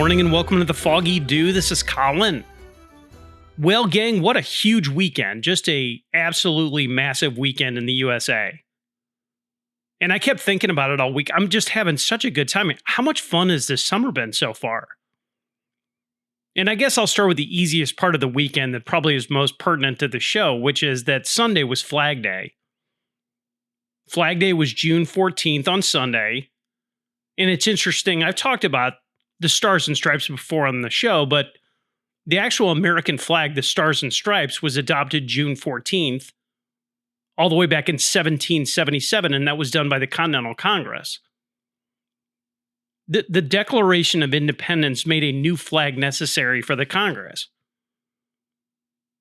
morning and welcome to the Foggy Dew. This is Colin. Well, gang, what a huge weekend. Just a absolutely massive weekend in the USA. And I kept thinking about it all week. I'm just having such a good time. How much fun has this summer been so far? And I guess I'll start with the easiest part of the weekend that probably is most pertinent to the show, which is that Sunday was Flag Day. Flag Day was June 14th on Sunday. And it's interesting. I've talked about the Stars and Stripes before on the show, but the actual American flag, the Stars and Stripes, was adopted June 14th, all the way back in 1777, and that was done by the Continental Congress. The Declaration of Independence made a new flag necessary for the Congress.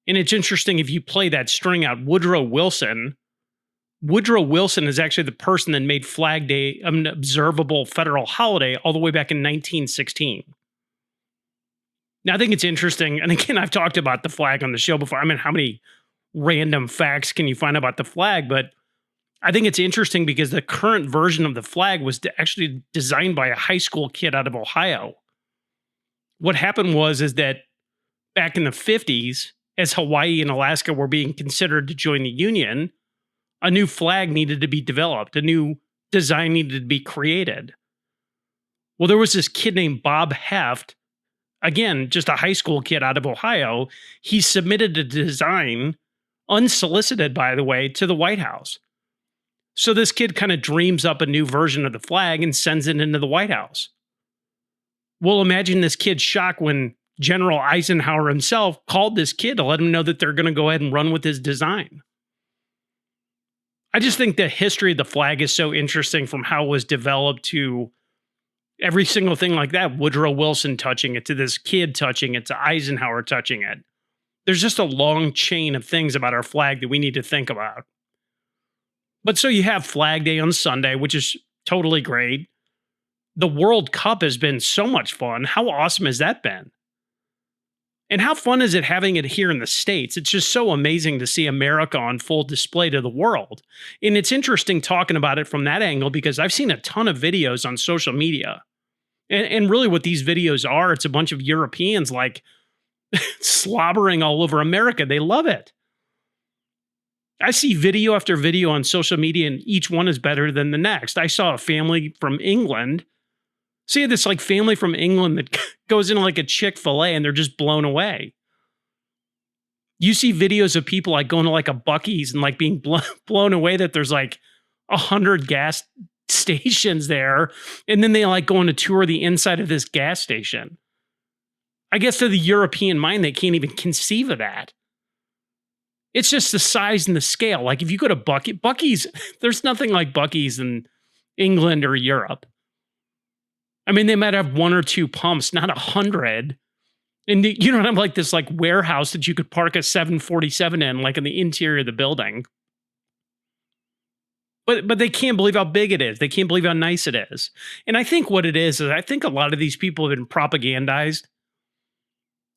And it's interesting, if you play that string out, Woodrow Wilson is actually the person that made Flag Day an observable federal holiday all the way back in 1916. Now, I think it's interesting, and again, I've talked about the flag on the show before. I mean, how many random facts can you find about the flag? But I think it's interesting because the current version of the flag was actually designed by a high school kid out of Ohio. What happened is that back in the 50s, as Hawaii and Alaska were being considered to join the Union, a new flag needed to be developed. A new design needed to be created. Well, there was this kid named Bob Heft, again, just a high school kid out of Ohio. He submitted a design, unsolicited, by the way, to the White House. So this kid kind of dreams up a new version of the flag and sends it into the White House. Well, imagine this kid's shock when General Eisenhower himself called this kid to let him know that they're going to go ahead and run with his design. I just think the history of the flag is so interesting, from how it was developed to every single thing like that. Woodrow Wilson touching it, to this kid touching it, to Eisenhower touching it. There's just a long chain of things about our flag that we need to think about. But so you have Flag Day on Sunday, which is totally great. The World Cup has been so much fun. How awesome has that been? And how fun is it having it here in the States? It's just so amazing to see America on full display to the world. And it's interesting talking about it from that angle, because I've seen a ton of videos on social media. And really what these videos are, it's a bunch of Europeans like slobbering all over America. They love it. I see video after video on social media, and each one is better than the next. I saw a family from England. See this like family from England that goes into like a Chick-fil-A and they're just blown away. You see videos of people like going to like a Buc-ee's and like being blown away that there's like 100 gas stations there. And then they like go on a tour of the inside of this gas station. I guess to the European mind, they can't even conceive of that. It's just the size and the scale. Like if you go to Buc-ee's, there's nothing like Buc-ee's in England or Europe. I mean, they might have one or two pumps, not 100. And you don't have like this like warehouse that you could park a 747 in, like in the interior of the building. But they can't believe how big it is. They can't believe how nice it is. And I think what it is I think a lot of these people have been propagandized.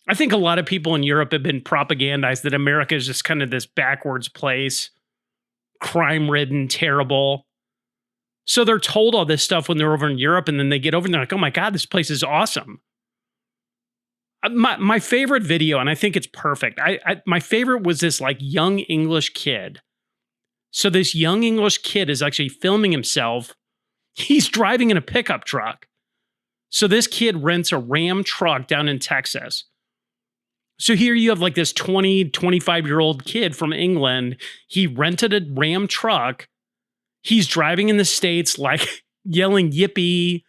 I think a lot of people in Europe have been propagandized that America is just kind of this backwards place, crime-ridden, terrible. So they're told all this stuff when they're over in Europe, and then they get over and they're like, oh my God, this place is awesome. My favorite video, and I think it's perfect. My favorite was this like young English kid. So this young English kid is actually filming himself. He's driving in a pickup truck. So this kid rents a Ram truck down in Texas. So here you have like this 20, 25-year-old kid from England. He rented a Ram truck. He's driving in the States, like yelling yippee,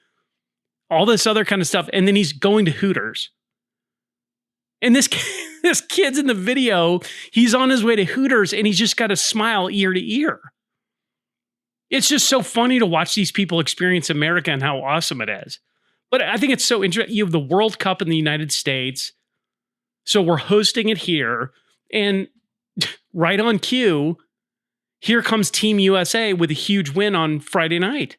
all this other kind of stuff. And then he's going to Hooters. And this kid's in the video. He's on his way to Hooters and he's just got a smile ear to ear. It's just so funny to watch these people experience America and how awesome it is. But I think it's so interesting. You have the World Cup in the United States. So we're hosting it here. And right on cue, here comes Team USA with a huge win on Friday night.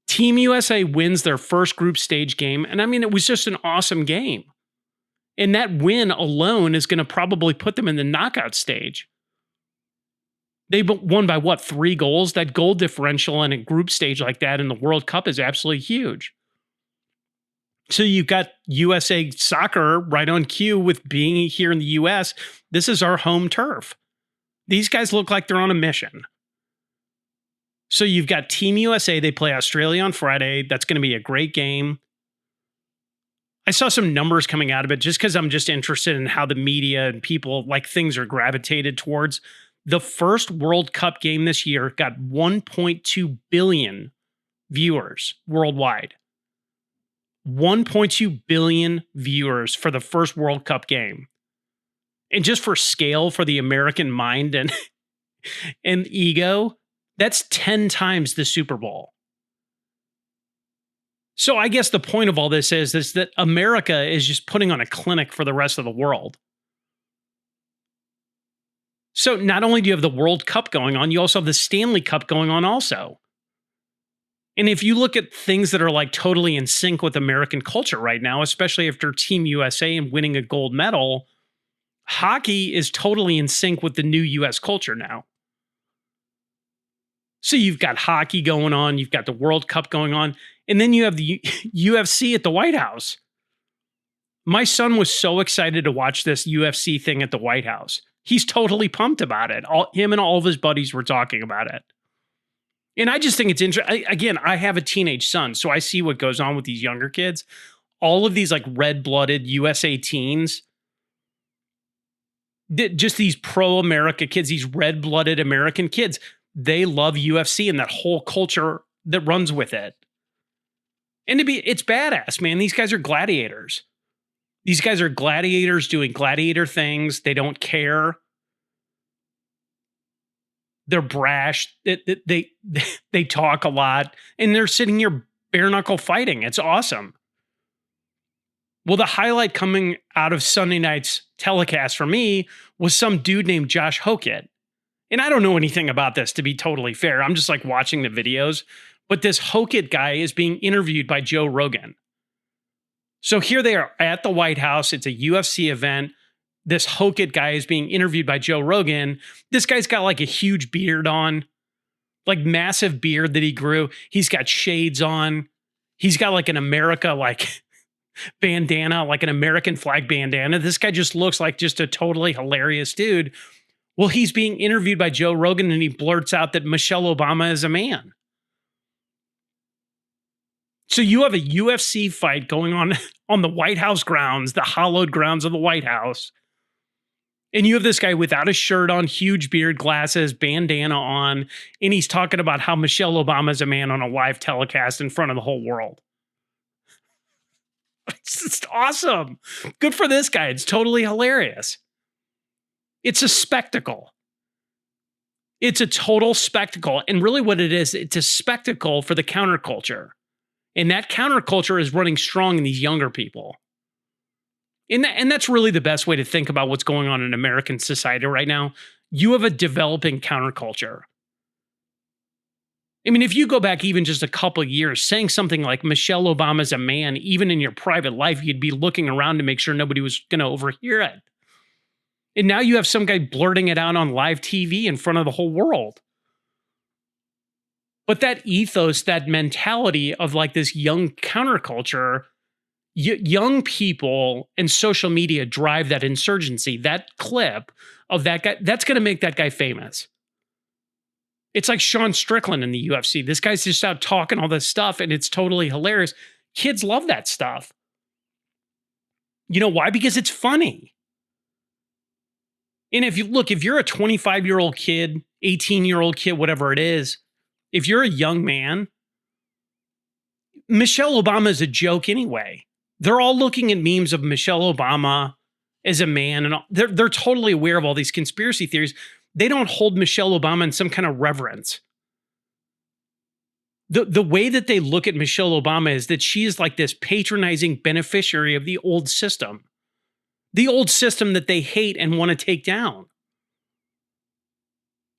Team USA wins their first group stage game. And I mean, it was just an awesome game. And that win alone is going to probably put them in the knockout stage. They won by what, 3 goals? That goal differential in a group stage like that in the World Cup is absolutely huge. So you've got USA Soccer right on cue with being here in the US. This is our home turf. These guys look like they're on a mission. So you've got Team USA. They play Australia on Friday. That's going to be a great game. I saw some numbers coming out of it just because I'm just interested in how the media and people like things are gravitated towards. The first World Cup game this year got 1.2 billion viewers worldwide. 1.2 billion viewers for the first World Cup game. And just for scale for the American mind and ego, that's 10 times the Super Bowl. So I guess the point of all this is that America is just putting on a clinic for the rest of the world. So not only do you have the World Cup going on, you also have the Stanley Cup going on also. And if you look at things that are like totally in sync with American culture right now, especially after Team USA and winning a gold medal, hockey is totally in sync with the new US culture now. So you've got hockey going on, you've got the World Cup going on, and then you have the UFC at the White House. My son was so excited to watch this UFC thing at the White House. He's totally pumped about it. Him and all of his buddies were talking about it. And I just think it's interesting. Again, I have a teenage son, so I see what goes on with these younger kids. All of these like red-blooded USA teens, just these pro-America kids, these red-blooded American kids, they love UFC and that whole culture that runs with it. And it's badass, man. These guys are gladiators. These guys are gladiators doing gladiator things. They don't care. They're brash. They talk a lot, and they're sitting here bare knuckle fighting. It's awesome. Well, the highlight coming out of Sunday night's telecast for me was some dude named Josh Hokett. And I don't know anything about this, to be totally fair. I'm just like watching the videos. But this Hokett guy is being interviewed by Joe Rogan. So here they are at the White House. It's a UFC event. This Hokett guy is being interviewed by Joe Rogan. This guy's got like a huge beard on, like massive beard that he grew. He's got shades on. He's got like an America like bandana, like an American flag bandana. This guy just looks like just a totally hilarious dude. Well, he's being interviewed by Joe Rogan and he blurts out that Michelle Obama is a man. So you have a UFC fight going on the White House grounds, the hallowed grounds of the White House. And you have this guy without a shirt on, huge beard, glasses, bandana on, and he's talking about how Michelle Obama is a man on a live telecast in front of the whole world. It's just awesome. Good for this guy. It's totally hilarious. It's a spectacle. It's a total spectacle. And really what it is, it's a spectacle for the counterculture. And that counterculture is running strong in these younger people. And that's really the best way to think about what's going on in American society right now. You have a developing counterculture. I mean, if you go back even just a couple of years, saying something like Michelle Obama's a man, even in your private life, you'd be looking around to make sure nobody was going to overhear it. And now you have some guy blurting it out on live TV in front of the whole world. But that ethos, that mentality of like this young counterculture, young people and social media drive that insurgency. That clip of that guy, that's going to make that guy famous. It's like Sean Strickland in the UFC. This guy's just out talking all this stuff and it's totally hilarious. Kids love that stuff. You know why? Because it's funny. And if you're a 25-year-old kid, 18-year-old kid, whatever it is, if you're a young man, Michelle Obama is a joke anyway. They're all looking at memes of Michelle Obama as a man, and they're totally aware of all these conspiracy theories. They don't hold Michelle Obama in some kind of reverence. The way that they look at Michelle Obama is that she is like this patronizing beneficiary of the old system that they hate and want to take down.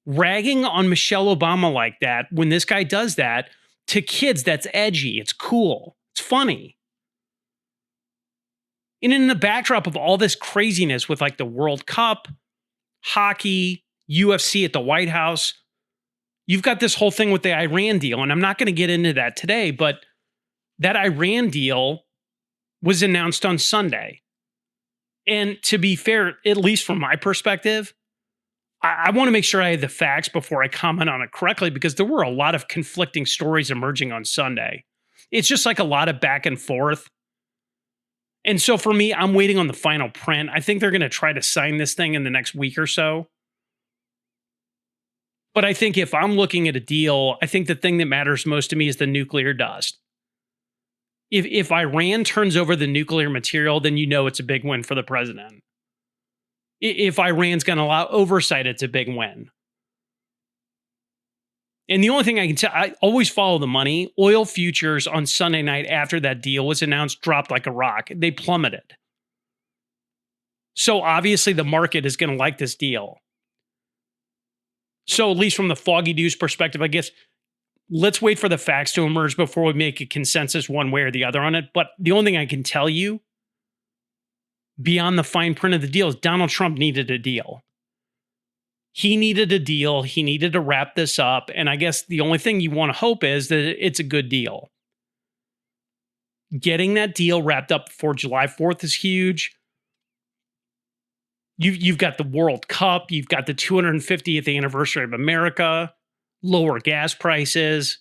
Ragging on Michelle Obama like that, when this guy does that, to kids, that's edgy, it's cool, it's funny. And in the backdrop of all this craziness with like the World Cup, hockey, UFC at the White House, you've got this whole thing with the Iran deal. And I'm not going to get into that today, but that Iran deal was announced on Sunday. And to be fair, at least from my perspective, I want to make sure I have the facts before I comment on it correctly, because there were a lot of conflicting stories emerging on Sunday. It's just like a lot of back and forth. And so for me, I'm waiting on the final print. I think they're going to try to sign this thing in the next week or so. But I think if I'm looking at a deal, I think the thing that matters most to me is the nuclear dust. If Iran turns over the nuclear material, then you know it's a big win for the president. If Iran's going to allow oversight, it's a big win. And the only thing I can tell, I always follow the money. Oil futures on Sunday night after that deal was announced dropped like a rock. They plummeted. So obviously the market is going to like this deal. So at least from the Foggy Dew's perspective, I guess, let's wait for the facts to emerge before we make a consensus one way or the other on it. But the only thing I can tell you beyond the fine print of the deal is Donald Trump needed a deal. He needed a deal. He needed to wrap this up. And I guess the only thing you want to hope is that it's a good deal. Getting that deal wrapped up before July 4th is huge. You've got the World Cup. You've got the 250th anniversary of America. Lower gas prices.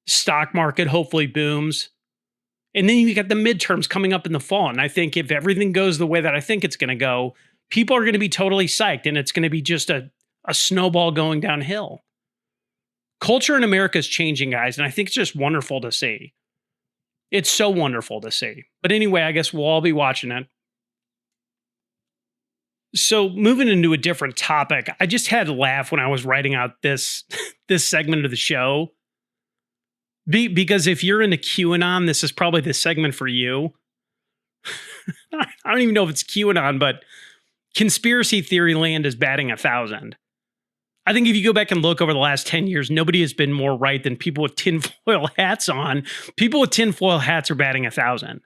Stock market hopefully booms. And then you got the midterms coming up in the fall. And I think if everything goes the way that I think it's going to go, people are going to be totally psyched. And it's going to be just a snowball going downhill. Culture in America is changing, guys. And I think it's just wonderful to see. It's so wonderful to see. But anyway, I guess we'll all be watching it. So moving into a different topic, I just had to laugh when I was writing out this segment of the show. Because if you're into QAnon, this is probably the segment for you. I don't even know if it's QAnon, but conspiracy theory land is batting 1,000. I think if you go back and look over the last 10 years, nobody has been more right than people with tinfoil hats on. People with tinfoil hats are batting 1,000.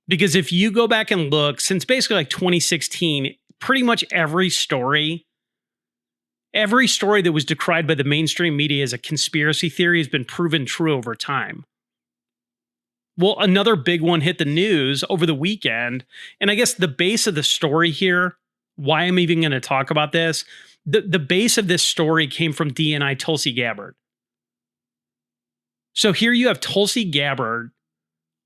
Because if you go back and look, since basically like 2016, pretty much every story that was decried by the mainstream media as a conspiracy theory has been proven true over time. Well, another big one hit the news over the weekend. And I guess the base of the story here, why I'm even going to talk about this, the base of this story came from DNI Tulsi Gabbard. So here you have Tulsi Gabbard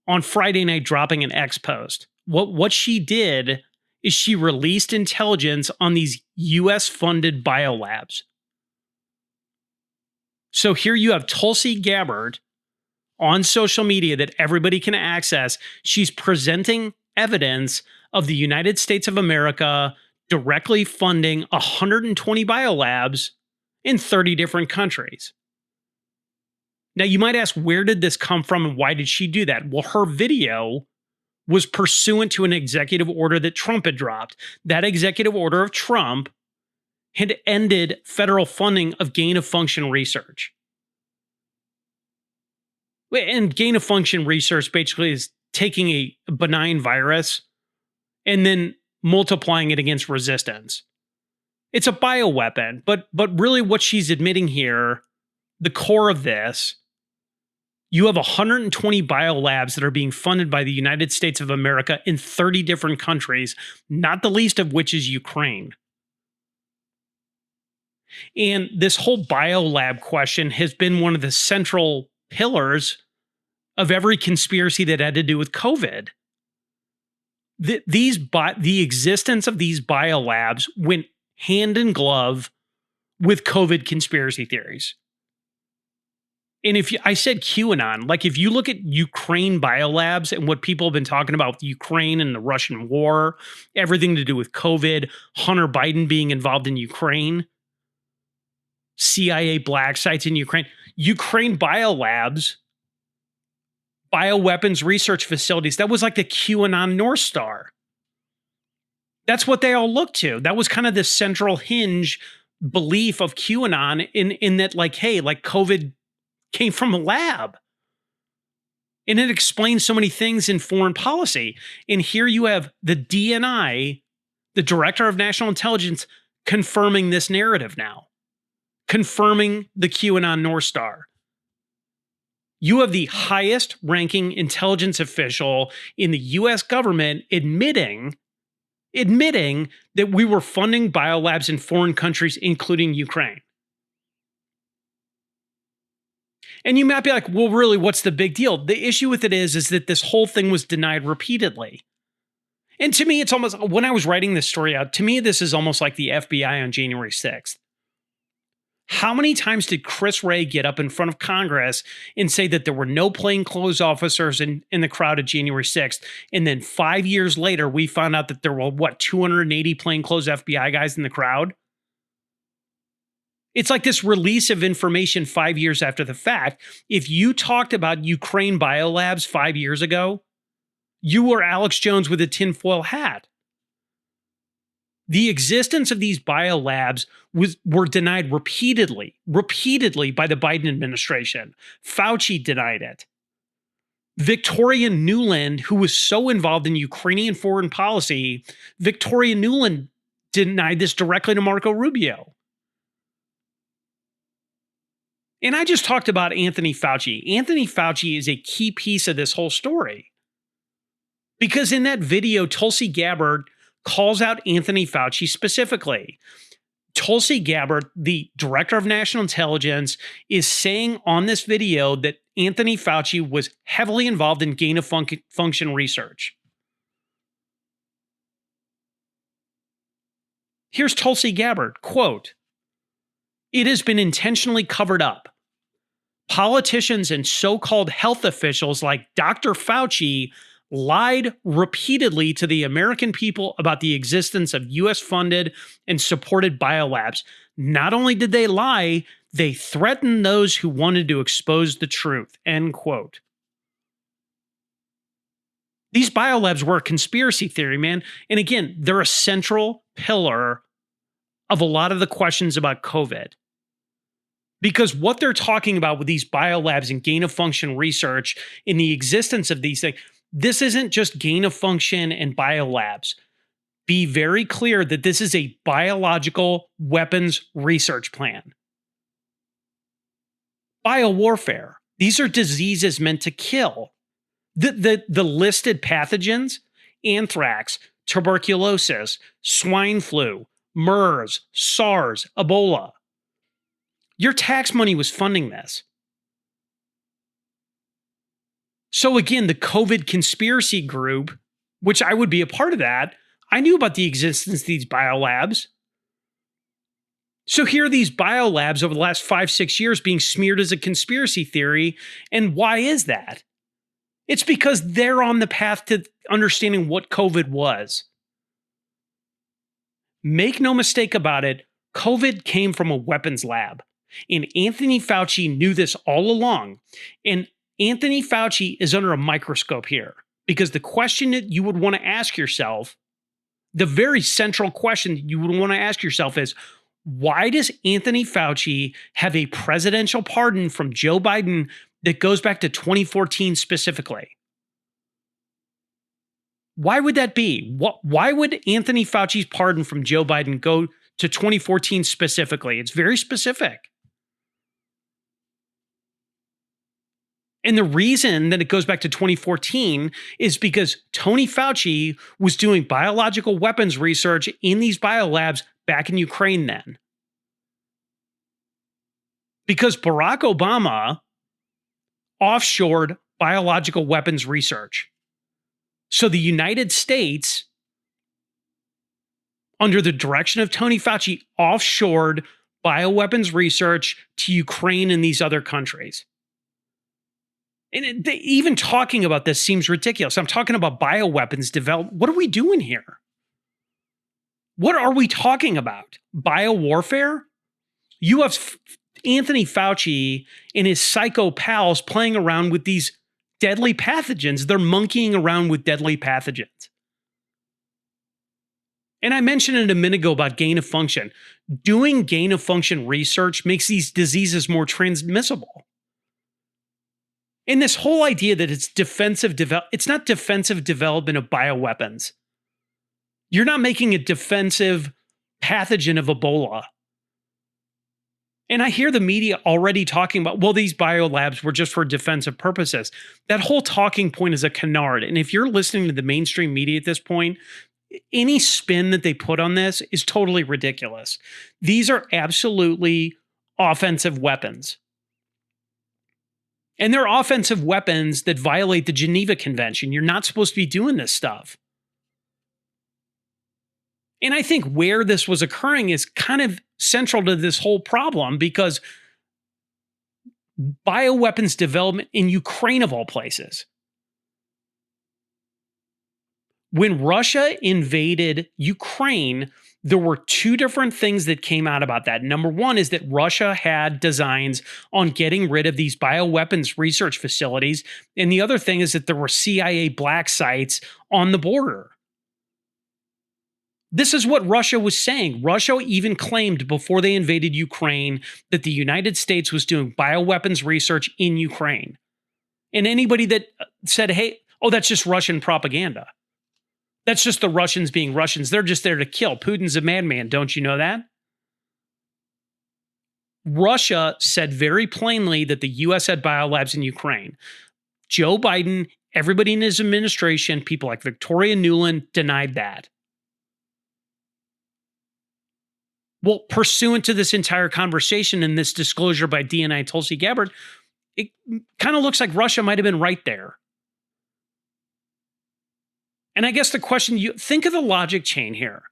on Friday night dropping an X post. What she did is she released intelligence on these US-funded biolabs. So here you have Tulsi Gabbard on social media that everybody can access. She's presenting evidence of the United States of America directly funding 120 biolabs in 30 different countries. Now, you might ask, where did this come from and why did she do that? Well, her video was pursuant to an executive order that Trump had dropped. That executive order of Trump had ended federal funding of gain-of-function research. And gain-of-function research basically is taking a benign virus and then multiplying it against resistance. It's a bioweapon, but really what she's admitting here, the core of this, you have 120 biolabs that are being funded by the United States of America in 30 different countries, not the least of which is Ukraine. And this whole biolab question has been one of the central pillars of every conspiracy that had to do with COVID. The existence of these biolabs went hand in glove with COVID conspiracy theories. And I said QAnon, like if you look at Ukraine biolabs and what people have been talking about with Ukraine and the Russian war, everything to do with COVID, Hunter Biden being involved in Ukraine, CIA black sites in Ukraine biolabs, bioweapons research facilities, that was like the QAnon North Star. That's what they all looked to. That was kind of the central hinge belief of QAnon in that, like, hey, like COVID came from a lab. And it explains so many things in foreign policy. And here you have the DNI, the Director of National Intelligence, confirming this narrative now, confirming the QAnon North Star. You have the highest ranking intelligence official in the US government admitting that we were funding biolabs in foreign countries, including Ukraine. And you might be like, well, really, what's the big deal? The issue with it is that this whole thing was denied repeatedly. And to me, it's almost, when I was writing this story out, to me, this is almost like the FBI on January 6th. How many times did Chris Wray get up in front of Congress and say that there were no plainclothes officers in the crowd at January 6th? And then 5 years later, we found out that there were, 280 plainclothes FBI guys in the crowd? It's like this release of information 5 years after the fact. If you talked about Ukraine biolabs 5 years ago, you were Alex Jones with a tinfoil hat. The existence of these biolabs were denied repeatedly by the Biden administration. Fauci denied it. Victoria Nuland, who was so involved in Ukrainian foreign policy, Victoria Nuland denied this directly to Marco Rubio. And I just talked about Anthony Fauci. Anthony Fauci is a key piece of this whole story. Because in that video, Tulsi Gabbard calls out Anthony Fauci specifically. Tulsi Gabbard, the director of national intelligence, is saying on this video that Anthony Fauci was heavily involved in gain-of-function research. Here's Tulsi Gabbard, quote, "It has been intentionally covered up. Politicians and so-called health officials like Dr. Fauci lied repeatedly to the American people about the existence of US-funded and supported biolabs. Not only did they lie, they threatened those who wanted to expose the truth," end quote. These biolabs were a conspiracy theory, man. And again, they're a central pillar of a lot of the questions about COVID. Because what they're talking about with these biolabs and gain-of-function research in the existence of these things, this isn't just gain-of-function and biolabs. Be very clear that this is a biological weapons research plan. Biowarfare. These are diseases meant to kill. The listed pathogens: anthrax, tuberculosis, swine flu, MERS, SARS, Ebola. Your tax money was funding this. So again, the COVID conspiracy group, which I would be a part of that, I knew about the existence of these biolabs. So here are these biolabs over the last 5-6 years being smeared as a conspiracy theory. And why is that? It's because they're on the path to understanding what COVID was. Make no mistake about it, COVID came from a weapons lab. And Anthony Fauci knew this all along. And Anthony Fauci is under a microscope here, because the question that you would want to ask yourself, the very central question that you would want to ask yourself is, why does Anthony Fauci have a presidential pardon from Joe Biden that goes back to 2014 specifically? Why would that be? Why would Anthony Fauci's pardon from Joe Biden go to 2014 specifically? It's very specific. And the reason that it goes back to 2014 is because Tony Fauci was doing biological weapons research in these biolabs back in Ukraine then. Because Barack Obama offshored biological weapons research. So the United States, under the direction of Tony Fauci, offshored bioweapons research to Ukraine and these other countries. And even talking about this seems ridiculous. I'm talking about bioweapons developed. What are we doing here? What are we talking about? Biowarfare? You have Anthony Fauci and his psycho pals playing around with these deadly pathogens. They're monkeying around with deadly pathogens. And I mentioned it a minute ago about gain of function. Doing gain of function research makes these diseases more transmissible. And this whole idea that it's it's not defensive development of bioweapons. You're not making a defensive pathogen of Ebola. And I hear the media already talking about, well, these biolabs were just for defensive purposes. That whole talking point is a canard. And if you're listening to the mainstream media at this point, any spin that they put on this is totally ridiculous. These are absolutely offensive weapons. And they're offensive weapons that violate the Geneva Convention. You're not supposed to be doing this stuff. And I think where this was occurring is kind of central to this whole problem, because bioweapons development in Ukraine, of all places, when Russia invaded Ukraine, there were two different things that came out about that. Number one is that Russia had designs on getting rid of these bioweapons research facilities. And the other thing is that there were CIA black sites on the border. This is what Russia was saying. Russia even claimed before they invaded Ukraine that the United States was doing bioweapons research in Ukraine. And anybody that said, hey, oh, that's just Russian propaganda. That's just the Russians being Russians. They're just there to kill. Putin's a madman. Don't you know that? Russia said very plainly that the U.S. had biolabs in Ukraine. Joe Biden, everybody in his administration, people like Victoria Nuland denied that. Well, pursuant to this entire conversation and this disclosure by DNI and Tulsi Gabbard, it kind of looks like Russia might have been right there. And I guess the question, you think of the logic chain here.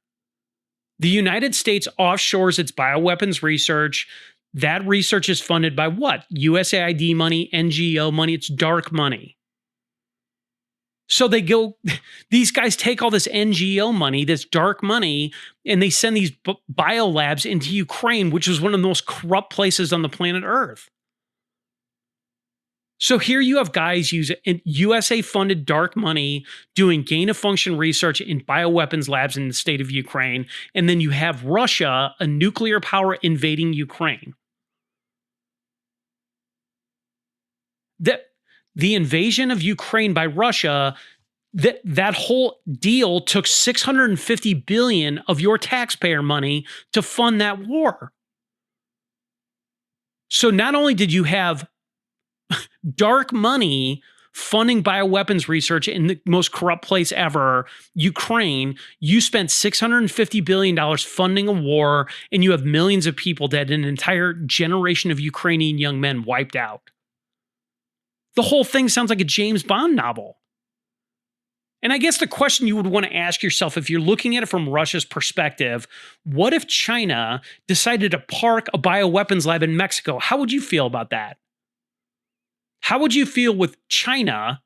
The United States offshores its bioweapons research. That research is funded by what? USAID money, NGO money, it's dark money. So they go, these guys take all this NGO money, this dark money, and they send these biolabs into Ukraine, which is one of the most corrupt places on the planet Earth. So here you have guys using USA-funded dark money doing gain-of-function research in bioweapons labs in the state of Ukraine, and then you have Russia, a nuclear power, invading Ukraine. The invasion of Ukraine by Russia, that whole deal took $650 billion of your taxpayer money to fund that war. So not only did you have dark money funding bioweapons research in the most corrupt place ever, Ukraine, you spent $650 billion funding a war, and you have millions of people dead, and an entire generation of Ukrainian young men wiped out. The whole thing sounds like a James Bond novel. And I guess the question you would want to ask yourself, if you're looking at it from Russia's perspective, what if China decided to park a bioweapons lab in Mexico? How would you feel about that? How would you feel with China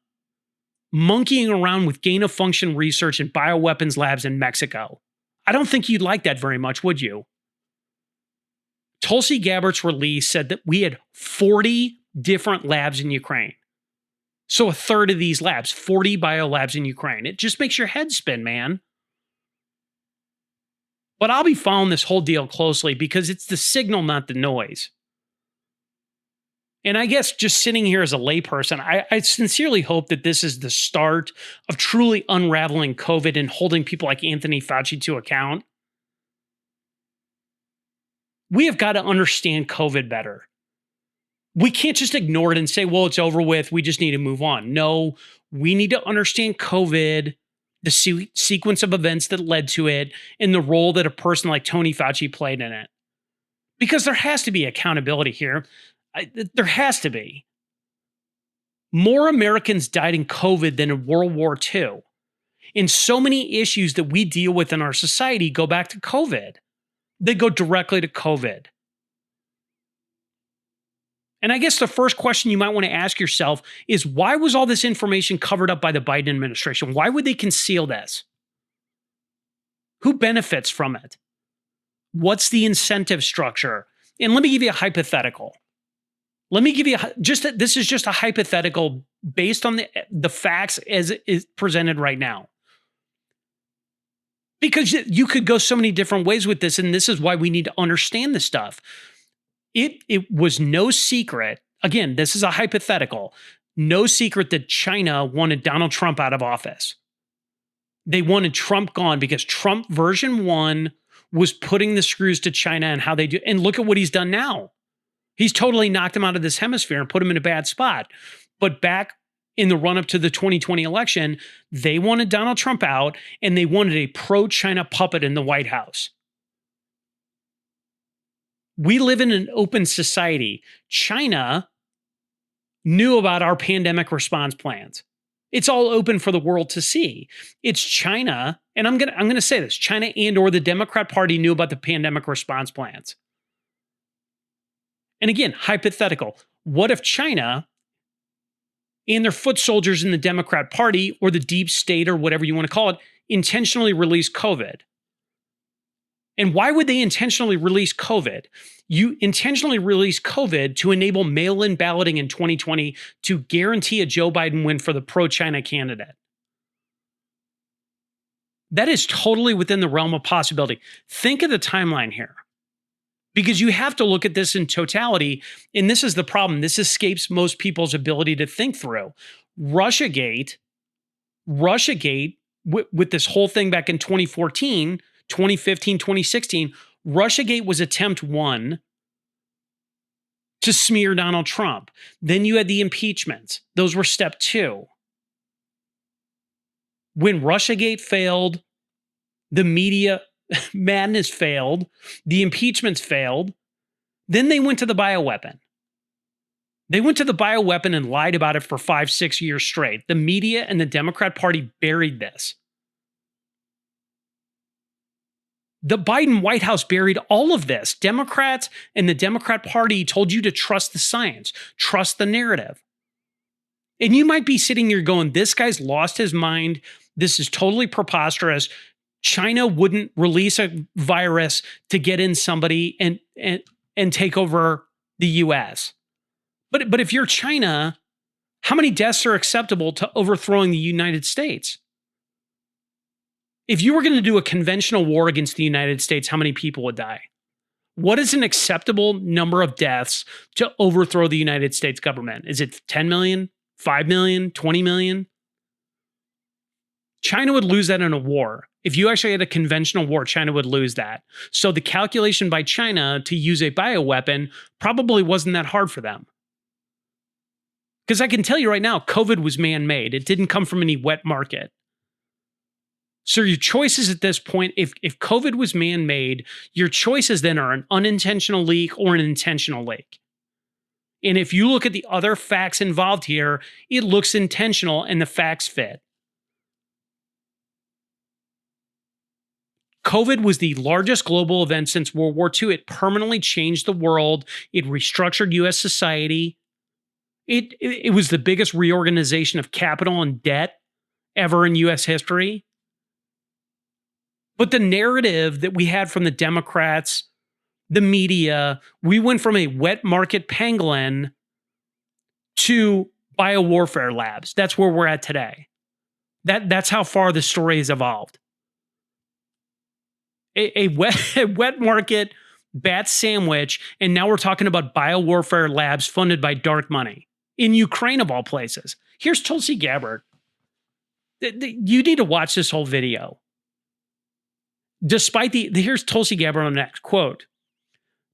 monkeying around with gain-of-function research in bioweapons labs in Mexico? I don't think you'd like that very much, would you? Tulsi Gabbard's release said that we had 40 different labs in Ukraine. So a third of these labs, 40 biolabs in Ukraine. It just makes your head spin, man. But I'll be following this whole deal closely because it's the signal, not the noise. And I guess just sitting here as a layperson, I sincerely hope that this is the start of truly unraveling COVID and holding people like Anthony Fauci to account. We have got to understand COVID better. We can't just ignore it and say, well, it's over with. We just need to move on. No, we need to understand COVID, the sequence of events that led to it, and the role that a person like Tony Fauci played in it. Because there has to be accountability here. There has to be. More Americans died in COVID than in World War II. And so many issues that we deal with in our society go back to COVID. They go directly to COVID. And I guess the first question you might want to ask yourself is, why was all this information covered up by the Biden administration? Why would they conceal this? Who benefits from it? What's the incentive structure? And let me give you a hypothetical. Let me give you this is just a hypothetical based on the facts as it is presented right now. Because you could go so many different ways with this, and this is why we need to understand this stuff. It was no secret, again, this is a hypothetical, no secret that China wanted Donald Trump out of office. They wanted Trump gone because Trump version 1 was putting the screws to China and how they do. And look at what he's done now. He's totally knocked him out of this hemisphere and put him in a bad spot. But back in the run up to the 2020 election, they wanted Donald Trump out and they wanted a pro-China puppet in the White House. We live in an open society. China knew about our pandemic response plans. It's all open for the world to see. It's China, and I'm gonna say this: China and or the Democrat Party knew about the pandemic response plans. And again, hypothetical. What if China and their foot soldiers in the Democrat Party or the deep state or whatever you want to call it intentionally release COVID? And why would they intentionally release COVID? You intentionally release COVID to enable mail-in balloting in 2020 to guarantee a Joe Biden win for the pro-China candidate. That is totally within the realm of possibility. Think of the timeline here, because you have to look at this in totality. And this is the problem. This escapes most people's ability to think through. Russiagate, with this whole thing back in 2014, 2015, 2016, Russiagate was attempt one to smear Donald Trump. Then you had the impeachments. Those were step two. When Russiagate failed, the media madness failed, the impeachments failed, then they went to the bioweapon. They went to the bioweapon and lied about it for 5-6 years straight. The media and the Democrat Party buried this. The Biden White House buried all of this. Democrats and the Democrat Party told you to trust the science, trust the narrative. And you might be sitting here going, this guy's lost his mind. This is totally preposterous. China wouldn't release a virus to get in somebody and take over the US. But if you're China, how many deaths are acceptable to overthrowing the United States? If you were going to do a conventional war against the United States, how many people would die? What is an acceptable number of deaths to overthrow the United States government? Is it 10 million, 5 million, 20 million? China would lose that in a war. If you actually had a conventional war, China would lose that. So the calculation by China to use a bioweapon probably wasn't that hard for them. Because I can tell you right now, COVID was man-made. It didn't come from any wet market. So your choices at this point, if COVID was man-made, your choices then are an unintentional leak or an intentional leak. And if you look at the other facts involved here, it looks intentional and the facts fit. COVID was the largest global event since World War II. It permanently changed the world. It restructured U.S. society. It was the biggest reorganization of capital and debt ever in U.S. history. But the narrative that we had from the Democrats, the media, we went from a wet market pangolin to biowarfare labs. That's where we're at today. That's how far the story has evolved. A wet market bat sandwich, and now we're talking about biowarfare labs funded by dark money in Ukraine of all places. Here's Tulsi Gabbard. You need to watch this whole video. Here's Tulsi Gabbard on the next quote.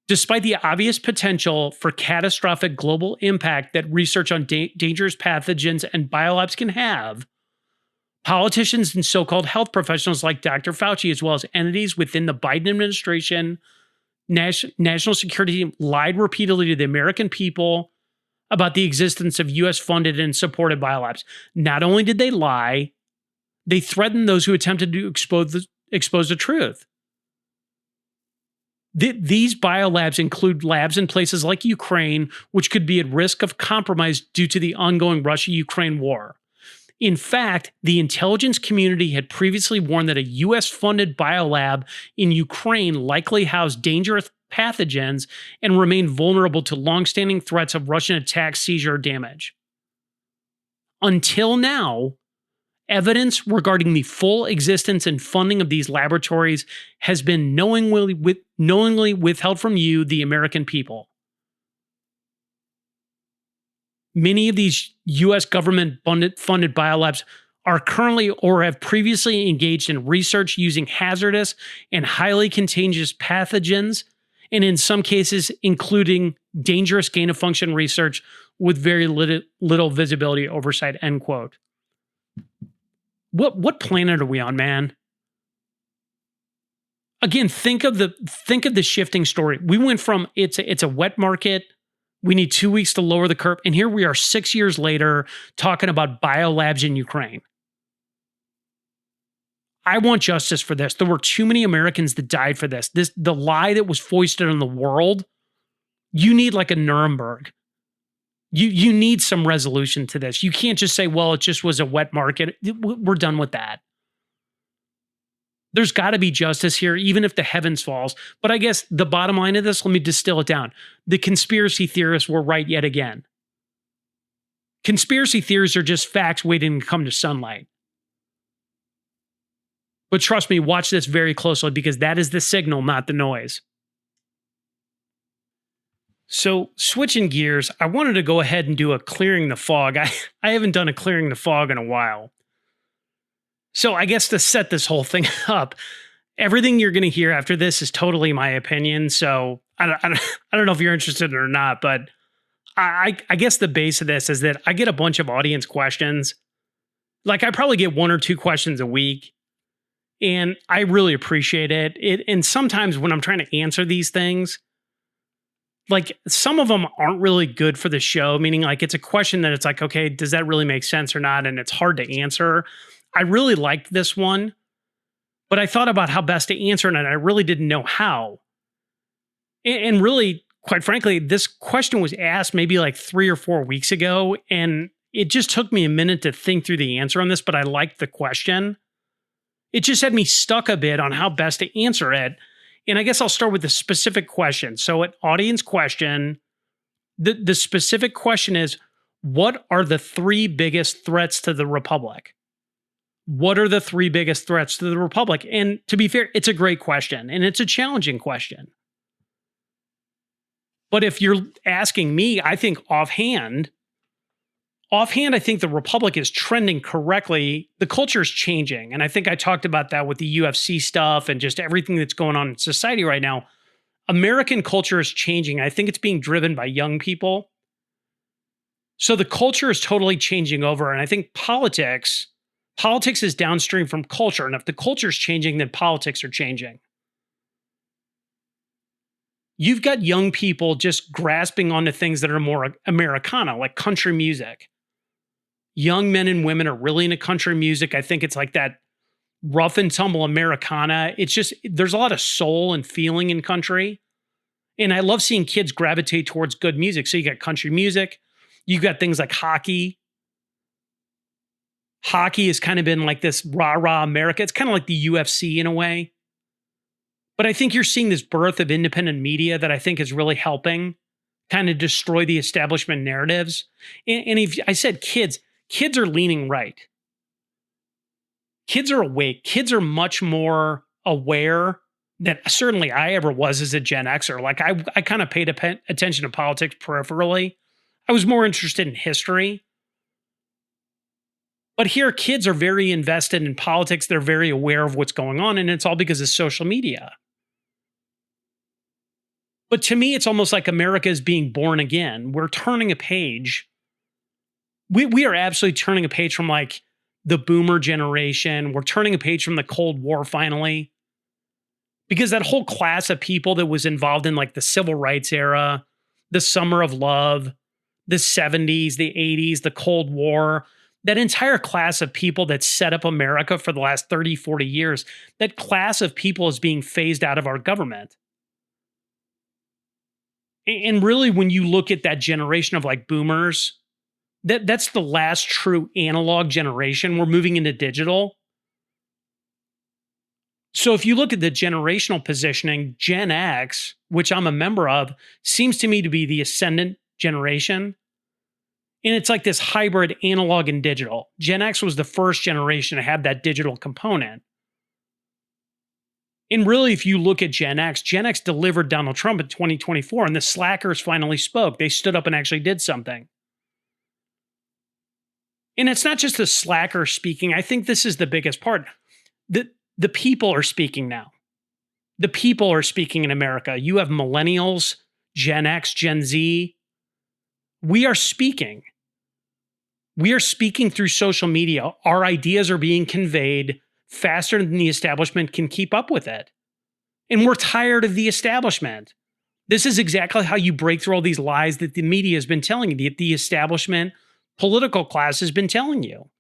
Despite the obvious potential for catastrophic global impact that research on dangerous pathogens and biolabs can have, politicians and so-called health professionals like Dr. Fauci, as well as entities within the Biden administration, national security team, lied repeatedly to the American people about the existence of U.S.-funded and supported biolabs. Not only did they lie, they threatened those who attempted to expose the truth. These biolabs include labs in places like Ukraine, which could be at risk of compromise due to the ongoing Russia-Ukraine war. In fact, the intelligence community had previously warned that a U.S.-funded biolab in Ukraine likely housed dangerous pathogens and remained vulnerable to longstanding threats of Russian attack, seizure, or damage. Until now, evidence regarding the full existence and funding of these laboratories has been knowingly withheld from you, the American people. Many of these U.S. government-funded biolabs are currently or have previously engaged in research using hazardous and highly contagious pathogens and in some cases, including dangerous gain of function research with very little visibility oversight, end quote. What planet are we on, man? Again, think of the shifting story. We went from it's a wet market. We need 2 weeks to lower the curve. And here we are 6 years later talking about biolabs in Ukraine. I want justice for this. There were too many Americans that died for this. The lie that was foisted on the world. You need like a Nuremberg. You need some resolution to this. You can't just say, well, it just was a wet market. We're done with that. There's got to be justice here, even if the heavens falls. But I guess the bottom line of this, let me distill it down. The conspiracy theorists were right yet again. Conspiracy theories are just facts waiting to come to sunlight. But trust me, watch this very closely because that is the signal, not the noise. So switching gears, I wanted to go ahead and do a clearing the fog. I haven't done a clearing the fog in a while. So I guess to set this whole thing up, everything you're going to hear after this is totally my opinion. So I don't know if you're interested or not, but I guess the base of this is that I get a bunch of audience questions. Like I probably get 1 or 2 questions a week. And I really appreciate it. And sometimes when I'm trying to answer these things, like some of them aren't really good for the show, meaning like it's a question that it's like, okay, does that really make sense or not? And it's hard to answer. I really liked this one, but I thought about how best to answer it and I really didn't know how. And really, quite frankly, this question was asked maybe like 3 or 4 weeks ago. And it just took me a minute to think through the answer on this, but I liked the question. It just had me stuck a bit on how best to answer it. And I guess I'll start with the specific question. So an audience question, the specific question is, what are the 3 biggest threats to the Republic? What are the 3 biggest threats to the Republic? And to be fair, it's a great question and it's a challenging question. But if you're asking me, I think offhand, I think the Republic is trending correctly. The culture is changing. And I think I talked about that with the UFC stuff and just everything that's going on in society right now. American culture is changing. I think it's being driven by young people. So the culture is totally changing over. And I think politics is downstream from culture. And if the culture is changing, then politics are changing. You've got young people just grasping onto things that are more Americana, like country music. Young men and women are really into country music. I think it's like that rough and tumble Americana. It's just, there's a lot of soul and feeling in country. And I love seeing kids gravitate towards good music. So you got country music. You got things like hockey. Hockey has kind of been like this rah-rah America. It's kind of like the UFC in a way. But I think you're seeing this birth of independent media that I think is really helping kind of destroy the establishment narratives. And if I said kids are leaning right. Kids are awake. Kids are much more aware than certainly I ever was as a Gen Xer. Like I kind of paid attention to politics peripherally. I was more interested in history. But here, kids are very invested in politics. They're very aware of what's going on, and it's all because of social media. But to me, it's almost like America is being born again. We're turning a page. We are absolutely turning a page from like the boomer generation. We're turning a page from the Cold War finally. Because that whole class of people that was involved in like the civil rights era, the summer of love, the 70s, the 80s, the Cold War, that entire class of people that set up America for the last 30, 40 years, that class of people is being phased out of our government. And really, when you look at that generation of like boomers, that's the last true analog generation. We're moving into digital. So if you look at the generational positioning, Gen X, which I'm a member of, seems to me to be the ascendant generation. And it's like this hybrid analog and digital. Gen X was the first generation to have that digital component. And really, if you look at Gen X delivered Donald Trump in 2024, and the slackers finally spoke. They stood up and actually did something. And it's not just the slackers speaking. I think this is the biggest part. The people are speaking now. The people are speaking in America. You have millennials, Gen X, Gen Z. We are speaking. We are speaking through social media. Our ideas are being conveyed faster than the establishment can keep up with it. And we're tired of the establishment. This is exactly how you break through all these lies that the media has been telling you, that the establishment political class has been telling you.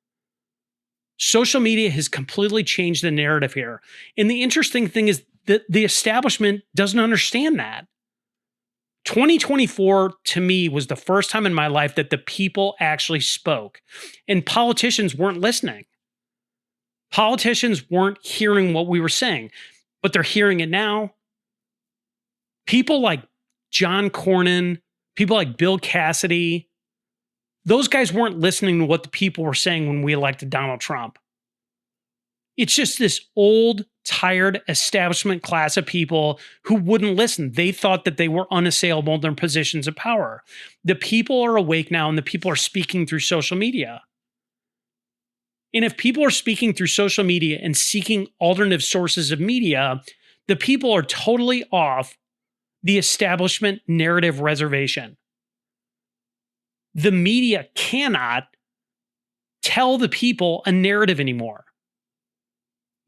Social media has completely changed the narrative here. And the interesting thing is that the establishment doesn't understand that. 2024 to me was the first time in my life that the people actually spoke, and politicians weren't listening. Politicians weren't hearing what we were saying, but they're hearing it now. People like John Cornyn, people like Bill Cassidy, those guys weren't listening to what the people were saying when we elected Donald Trump. It's just this old, tired establishment class of people who wouldn't listen. They thought that they were unassailable in their positions of power. The people are awake now, and the people are speaking through social media. And if people are speaking through social media and seeking alternative sources of media, the people are totally off the establishment narrative reservation. The media cannot tell the people a narrative anymore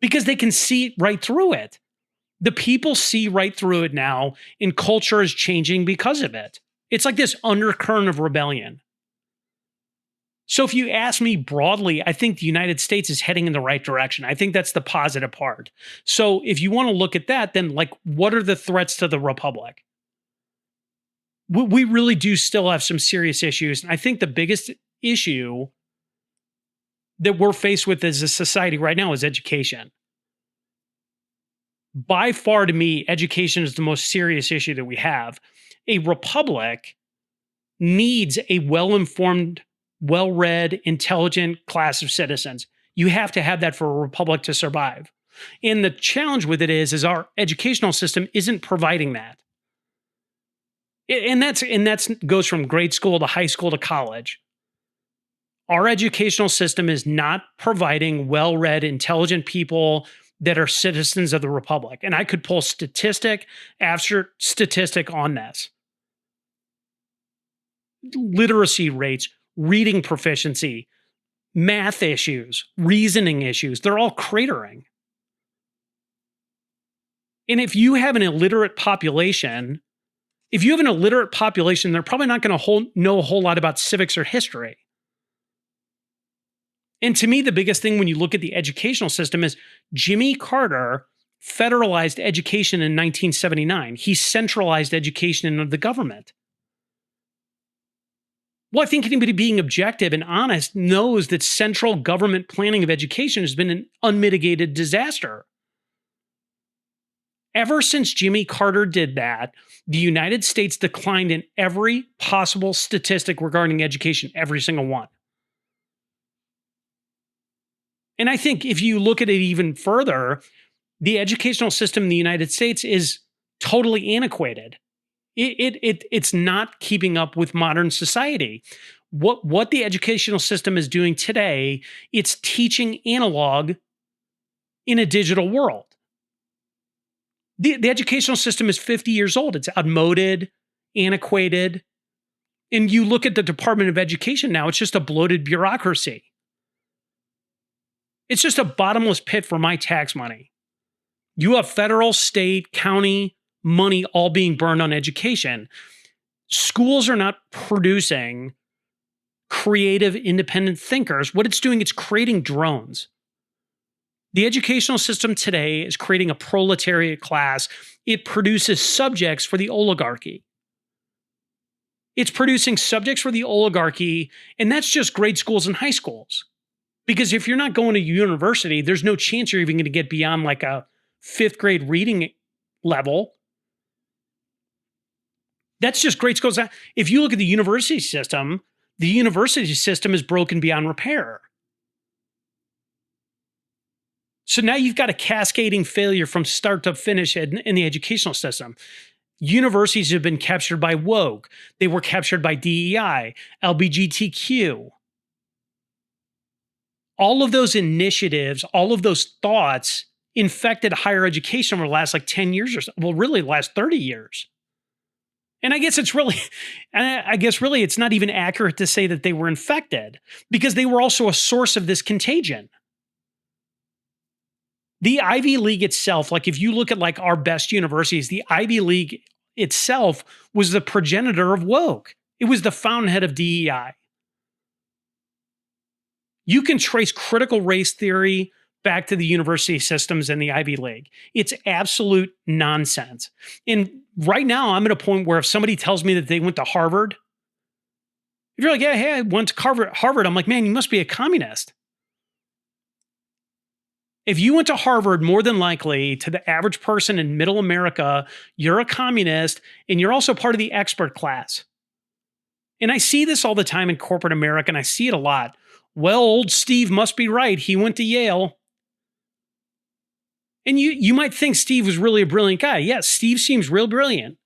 because they can see right through it. The people see right through it now, and culture is changing because of it. It's like this undercurrent of rebellion. So if you ask me broadly, I think the United States is heading in the right direction. I think that's the positive part. So if you want to look at that, then like, what are the threats to the republic? We really do still have some serious issues. And I think the biggest issue that we're faced with as a society right now is education. By far, to me, education is the most serious issue that we have. A republic needs a well-informed, well-read, intelligent class of citizens. You have to have that for a republic to survive. And the challenge with it is our educational system isn't providing that. And that's goes from grade school to high school to college. Our educational system is not providing well-read, intelligent people that are citizens of the republic. And I could pull statistic after statistic on this. Literacy rates, reading proficiency, math issues, reasoning issues, they're all cratering. And if you have an illiterate population, they're probably not going to know a whole lot about civics or history. And to me, the biggest thing when you look at the educational system is Jimmy Carter federalized education in 1979. He centralized education into the government. Well, I think anybody being objective and honest knows that central government planning of education has been an unmitigated disaster. Ever since Jimmy Carter did that, the United States declined in every possible statistic regarding education, every single one. And I think if you look at it even further, the educational system in the United States is totally antiquated. It's not keeping up with modern society. What the educational system is doing today, it's teaching analog in a digital world. The educational system is 50 years old. It's outmoded, antiquated. And you look at the Department of Education now, it's just a bloated bureaucracy. It's just a bottomless pit for my tax money. You have federal, state, county money all being burned on education. Schools are not producing creative, independent thinkers. What it's doing, it's creating drones. The educational system today is creating a proletariat class. It produces subjects for the oligarchy. It's producing subjects for the oligarchy, and that's just grade schools and high schools. Because if you're not going to university, there's no chance you're even going to get beyond like a 5th grade reading level. That's just grade schools. If you look at the university system is broken beyond repair. So now you've got a cascading failure from start to finish in the educational system. Universities have been captured by woke. They were captured by DEI, LGBTQ. All of those initiatives, all of those thoughts infected higher education over the last like 10 years or so. Well, really, the last 30 years. And I guess it's really, it's not even accurate to say that they were infected because they were also a source of this contagion. The Ivy League itself, like if you look at like our best universities, the Ivy League itself was the progenitor of woke. It was the fountainhead of DEI. You can trace critical race theory back to the university systems and the Ivy League. It's absolute nonsense. And right now, I'm at a point where if somebody tells me that they went to Harvard, if you're like, yeah, hey, I went to Harvard, I'm like, man, you must be a communist. If you went to Harvard, more than likely, to the average person in middle America, you're a communist and you're also part of the expert class. And I see this all the time in corporate America, and I see it a lot. Well, old Steve must be right. He went to Yale. And you might think Steve was really a brilliant guy. Yes, Steve seems real brilliant.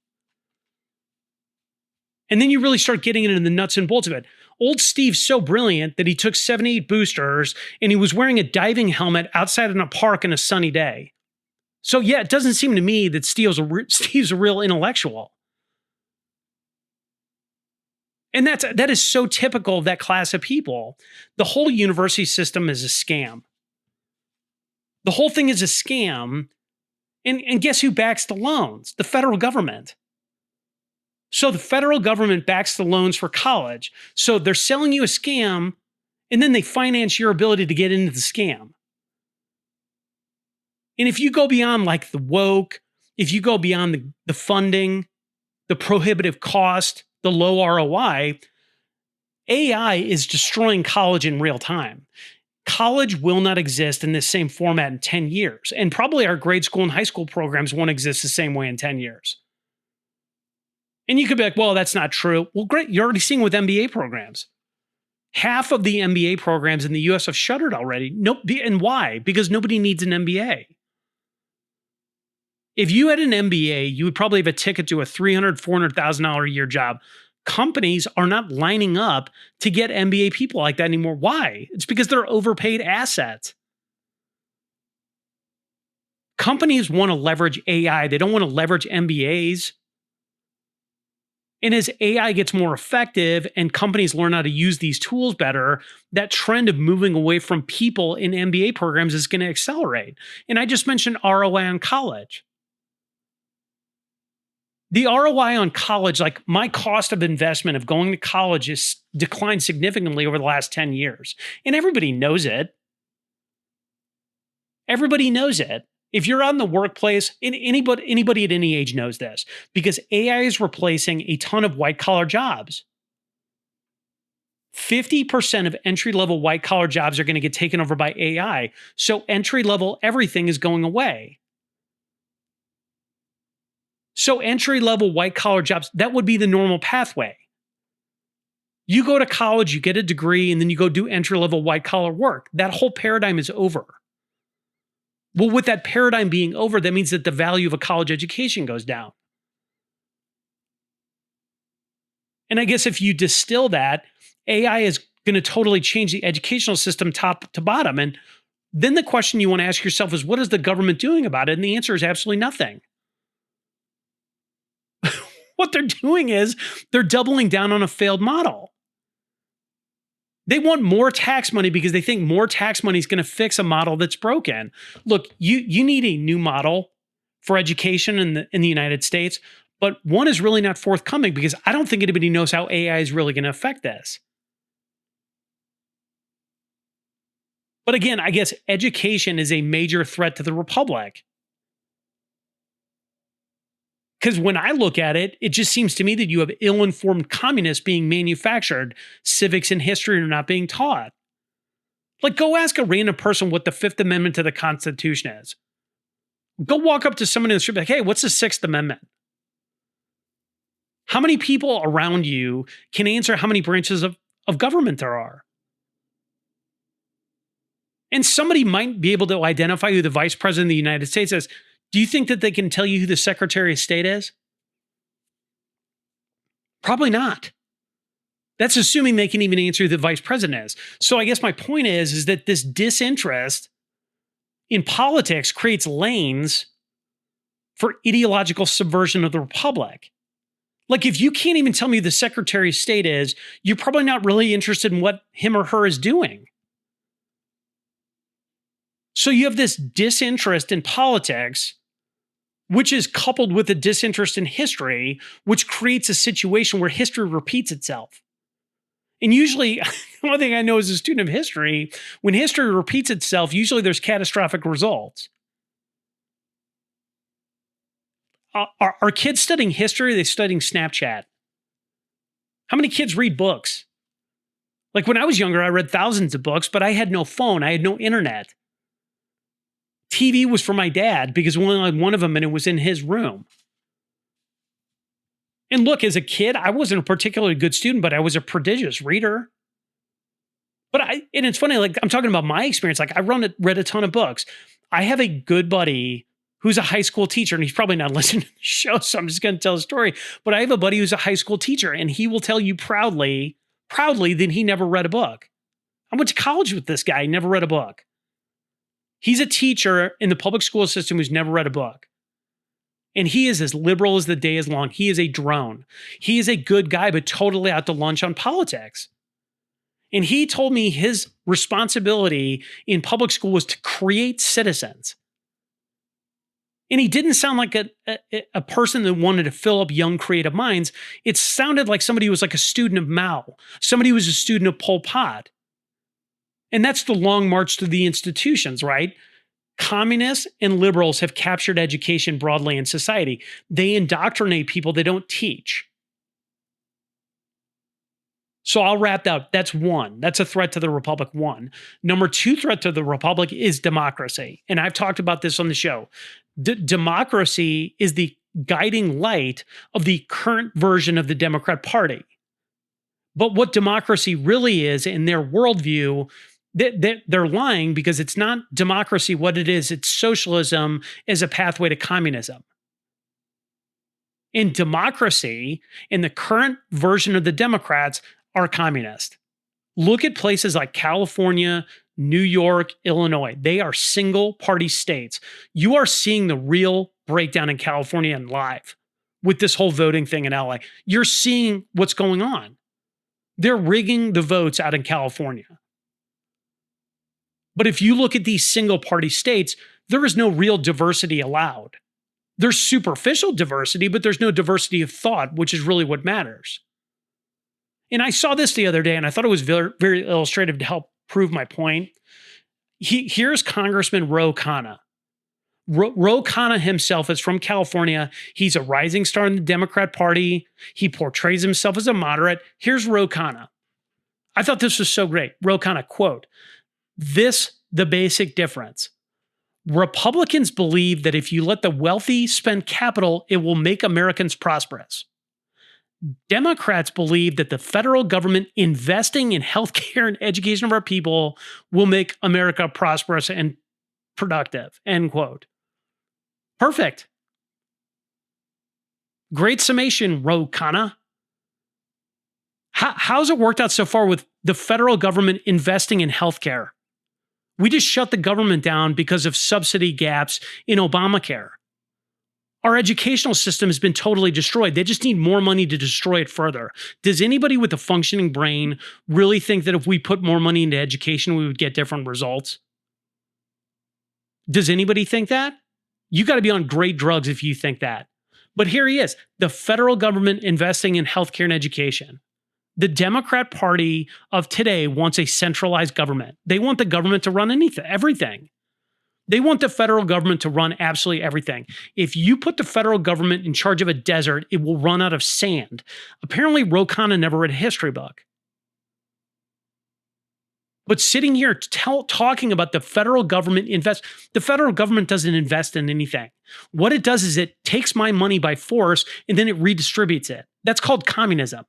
And then you really start getting into the nuts and bolts of it. Old Steve's so brilliant that he took 78 boosters and he was wearing a diving helmet outside in a park on a sunny day. So yeah, it doesn't seem to me that Steve's a real intellectual. And that is so typical of that class of people. The whole university system is a scam. The whole thing is a scam. And guess who backs the loans? The federal government. So the federal government backs the loans for college. So they're selling you a scam, and then they finance your ability to get into the scam. And if you go beyond like the woke, if you go beyond the funding, the prohibitive cost, the low ROI, AI is destroying college in real time. College will not exist in this same format in 10 years. And probably our grade school and high school programs won't exist the same way in 10 years. And you could be like, well, that's not true. Well, great. You're already seeing with MBA programs. Half of the MBA programs in the US have shuttered already. Nope. And why? Because nobody needs an MBA. If you had an MBA, you would probably have a ticket to a $300,000, $400,000 a year job. Companies are not lining up to get MBA people like that anymore. Why? It's because they're overpaid assets. Companies want to leverage AI. They don't want to leverage MBAs. And as AI gets more effective and companies learn how to use these tools better, that trend of moving away from people in MBA programs is going to accelerate. And I just mentioned ROI on college. The ROI on college, like my cost of investment of going to college has declined significantly over the last 10 years. And everybody knows it. Everybody knows it. If you're out in the workplace, anybody at any age knows this, because AI is replacing a ton of white-collar jobs. 50% of entry-level white-collar jobs are going to get taken over by AI. So entry-level everything is going away. So entry-level white-collar jobs, that would be the normal pathway. You go to college, you get a degree, and then you go do entry-level white-collar work. That whole paradigm is over. Well, with that paradigm being over, that means that the value of a college education goes down. And I guess if you distill that, AI is going to totally change the educational system top to bottom. And then the question you want to ask yourself is, what is the government doing about it? And the answer is absolutely nothing. What they're doing is they're doubling down on a failed model. They want more tax money because they think more tax money is going to fix a model that's broken. Look, you need a new model for education in the United States, but one is really not forthcoming because I don't think anybody knows how AI is really going to affect this. But again, I guess education is a major threat to the republic. Because when I look at it, it just seems to me that you have ill-informed communists being manufactured. Civics and history are not being taught. Like, go ask a random person what the Fifth Amendment to the Constitution is. Go walk up to someone in the street, like, hey, what's the Sixth Amendment? How many people around you can answer how many branches of government there are? And somebody might be able to identify who the Vice President of the United States is. Do you think that they can tell you who the Secretary of State is? Probably not. That's assuming they can even answer who the Vice President is. So I guess my point is that this disinterest in politics creates lanes for ideological subversion of the republic. Like, if you can't even tell me who the Secretary of State is, you're probably not really interested in what him or her is doing. So you have this disinterest in politics, which is coupled with a disinterest in history, which creates a situation where history repeats itself. And usually, one thing I know as a student of history, when history repeats itself, usually there's catastrophic results. Are kids studying history? Are they studying Snapchat? How many kids read books? Like, when I was younger, I read thousands of books, but I had no phone. I had no internet. TV was for my dad because we only had one of them and it was in his room. And look, as a kid, I wasn't a particularly good student, but I was a prodigious reader. And it's funny, like, I'm talking about my experience. Like, I read a ton of books. I have a good buddy who's a high school teacher, and he's probably not listening to the show, so I'm just going to tell a story. But I have a buddy who's a high school teacher, and he will tell you proudly that he never read a book. I went to college with this guy, he never read a book. He's a teacher in the public school system who's never read a book. And he is as liberal as the day is long. He is a drone. He is a good guy, but totally out to lunch on politics. And he told me his responsibility in public school was to create citizens. And he didn't sound like a person that wanted to fill up young creative minds. It sounded like somebody who was like a student of Mao, somebody who was a student of Pol Pot. And that's the long march to the institutions, right? Communists and liberals have captured education broadly in society. They indoctrinate people, they don't teach. So I'll wrap that up. That's one. That's a threat to the republic, one. Number two threat to the republic is democracy. And I've talked about this on the show. Democracy is the guiding light of the current version of the Democrat Party. But what democracy really is in their worldview, they're lying, because it's not democracy what it is. It's socialism as a pathway to communism. In democracy, in the current version of the Democrats, are communist. Look at places like California, New York, Illinois. They are single-party states. You are seeing the real breakdown in California and live with this whole voting thing in LA. You're seeing what's going on. They're rigging the votes out in California. But if you look at these single-party states, there is no real diversity allowed. There's superficial diversity, but there's no diversity of thought, which is really what matters. And I saw this the other day, and I thought it was very, very illustrative to help prove my point. Here's Congressman Ro Khanna. Ro Khanna himself is from California. He's a rising star in the Democrat Party. He portrays himself as a moderate. Here's Ro Khanna. I thought this was so great. Ro Khanna, quote, the basic difference. Republicans believe that if you let the wealthy spend capital, it will make Americans prosperous. Democrats believe that the federal government investing in healthcare and education of our people will make America prosperous and productive, end quote. Perfect. Great summation, Ro Khanna. How's it worked out so far with the federal government investing in healthcare? We just shut the government down because of subsidy gaps in Obamacare. Our educational system has been totally destroyed. They just need more money to destroy it further. Does anybody with a functioning brain really think that if we put more money into education, we would get different results? Does anybody think that? You got to be on great drugs if you think that. But here he is, the federal government investing in healthcare and education. The Democrat Party of today wants a centralized government. They want the government to run everything. They want the federal government to run absolutely everything. If you put the federal government in charge of a desert, it will run out of sand. Apparently, Ro Khanna never read a history book. But sitting here talking about the federal government the federal government doesn't invest in anything. What it does is it takes my money by force and then it redistributes it. That's called communism.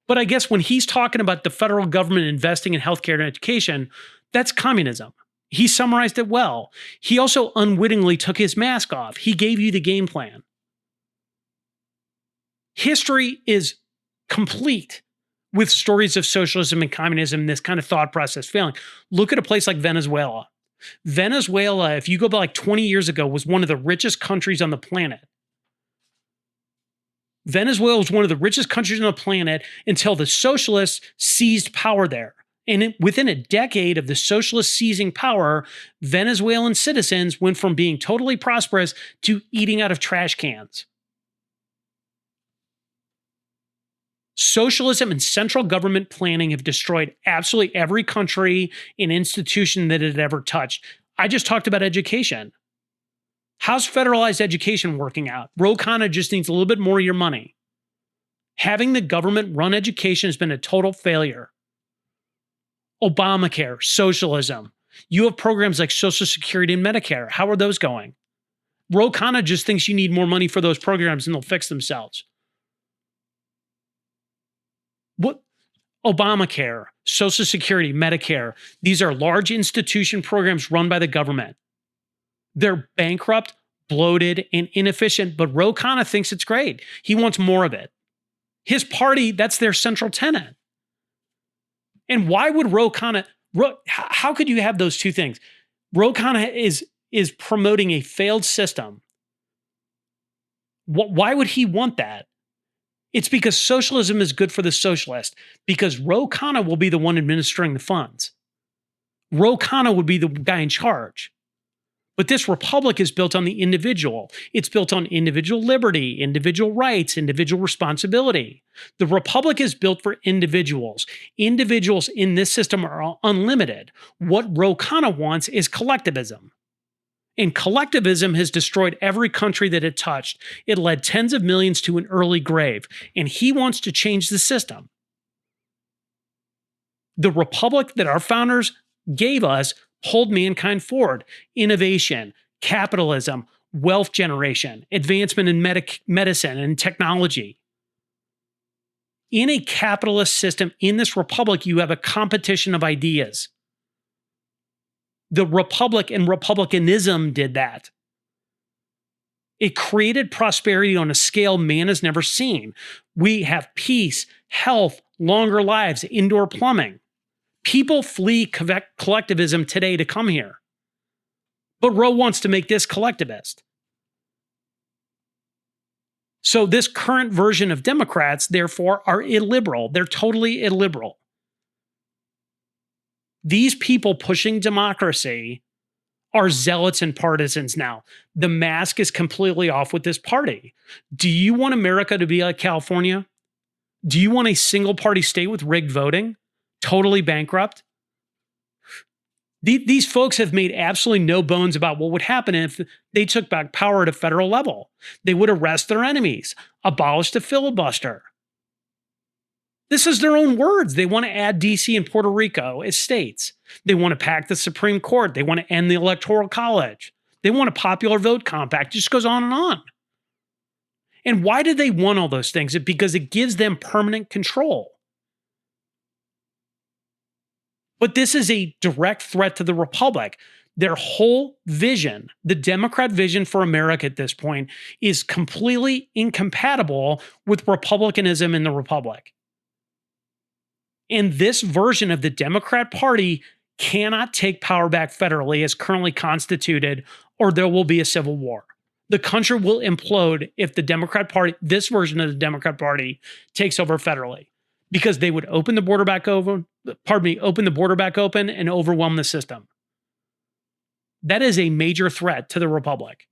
But I guess when he's talking about the federal government investing in healthcare and education, that's communism. He summarized it well. He also unwittingly took his mask off. He gave you the game plan. History is complete with stories of socialism and communism, this kind of thought process failing. Look at a place like Venezuela. Venezuela, if you go back like 20 years ago, was one of the richest countries on the planet. Venezuela was one of the richest countries on the planet until the socialists seized power there. And within a decade of the socialists seizing power, Venezuelan citizens went from being totally prosperous to eating out of trash cans. Socialism and central government planning have destroyed absolutely every country and institution that it ever touched. I just talked about education. How's federalized education working out? Ro Khanna just needs a little bit more of your money. Having the government run education has been a total failure. Obamacare, socialism. You have programs like Social Security and Medicare. How are those going? Ro Khanna just thinks you need more money for those programs and they'll fix themselves. What? Obamacare, Social Security, Medicare. These are large institution programs run by the government. They're bankrupt, bloated, and inefficient, but Ro Khanna thinks it's great. He wants more of it. His party, that's their central tenet. And why would Ro Khanna, how could you have those two things? Ro Khanna is promoting a failed system. Why would he want that? It's because socialism is good for the socialist, because Ro Khanna will be the one administering the funds. Ro Khanna would be the guy in charge. But this republic is built on the individual. It's built on individual liberty, individual rights, individual responsibility. The republic is built for individuals. Individuals in this system are unlimited. What Ro Khanna wants is collectivism. And collectivism has destroyed every country that it touched. It led tens of millions to an early grave. And he wants to change the system. The republic that our founders gave us pulled mankind forward. Innovation, capitalism, wealth generation, advancement in medicine and technology. In a capitalist system, in this republic, you have a competition of ideas. The republic and republicanism did that. It created prosperity on a scale man has never seen. We have peace, health, longer lives, indoor plumbing. People flee collectivism today to come here. But Ro wants to make this collectivist. So this current version of Democrats, therefore, are illiberal. They're totally illiberal. These people pushing democracy are zealots and partisans now. The mask is completely off with this party. Do you want America to be like California? Do you want a single party state with rigged voting? Totally bankrupt? These folks have made absolutely no bones about what would happen if they took back power at a federal level. They would arrest their enemies, abolish the filibuster. This is their own words. They want to add DC and Puerto Rico as states. They want to pack the Supreme Court. They want to end the Electoral College. They want a popular vote compact. It just goes on and on. And why do they want all those things? It's because it gives them permanent control. But this is a direct threat to the republic. Their whole vision, the Democrat vision for America at this point, is completely incompatible with republicanism in the republic. And this version of the Democrat Party cannot take power back federally as currently constituted, or there will be a civil war. The country will implode if the Democrat Party, this version of the Democrat Party, takes over federally. Because they would open the border back open, open the border back open and overwhelm the system. That is a major threat to the republic.